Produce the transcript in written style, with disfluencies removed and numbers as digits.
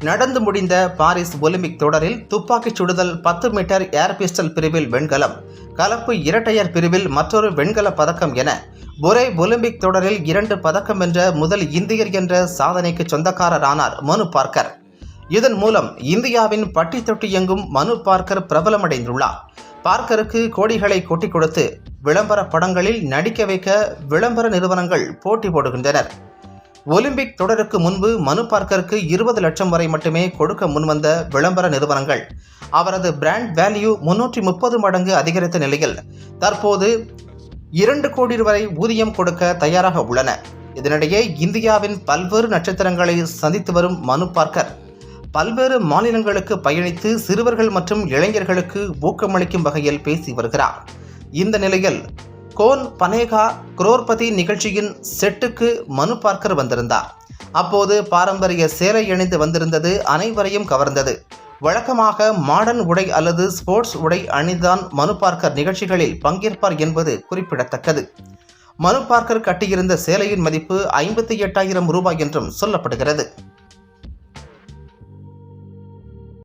நடந்து முடிந்த Paris Olympic தொடரில் துப்பாக்கிச் சுடுதல் 10 மீட்டர் ஏர் பிஸ்டல் பிரிவில் வெண்கலம், கலப்பு இரட்டையர் பிரிவில் மற்றொரு வெண்கல பதக்கம் என ஒரே ஒலிம்பிக் தொடரில் 2 பதக்கம் வென்ற முதல் இந்தியர் என்ற சாதனைக்கு சொந்தக்காரரானார் மனு பார்க்கர். இதன் மூலம் இந்தியாவின் பட்டி தொட்டி எங்கும் மனு பார்க்கர் பிரபலமடைந்துள்ளார். பார்க்கருக்கு கோடிகளை கொட்டிக் கொடுத்து விளம்பர படங்களில் நடிக்க வைக்க விளம்பர நிறுவனங்கள் போட்டி போடுகின்றனர். ஒலிம்பிக் தொடருக்கு முன்பு மனு பார்க்கருக்கு 20 லட்சம் வரை மட்டுமே கொடுக்க முன்வந்த விளம்பர நிறுவனங்கள் அவரது பிராண்ட் வேல்யூ 330 மடங்கு அதிகரித்த நிலையில் தற்போது 2 கோடி வரை ஊதியம் கொடுக்க தயாராக உள்ளன. இதனிடையே இந்தியாவின் பல்வேறு நட்சத்திரங்களை சந்தித்து வரும் மனு பார்க்கர் பல்வேறு மாநிலங்களுக்கு பயணித்து சிறுவர்கள் மற்றும் இளைஞர்களுக்கு ஊக்கமளிக்கும் வகையில் பேசி வருகிறார். இந்த நிலையில் கோன் பனேகா குரோர்பதி நிகழ்ச்சியின் செட்டுக்கு மனு பார்க்கர் வந்திருந்தார். அப்போது பாரம்பரிய சேலை அணிந்து வந்திருந்தது அனைவரையும் கவர்ந்தது. வழக்கமாக மாடர்ன் உடை அல்லது ஸ்போர்ட்ஸ் உடை அணிந்தான் மனு பார்க்கர் நிகழ்ச்சிகளில் பங்கேற்பார் என்பது குறிப்பிடத்தக்கது. மனு பார்க்கர் கட்டியிருந்த சேலையின் மதிப்பு 58,000 ரூபாய் என்றும் சொல்லப்படுகிறது.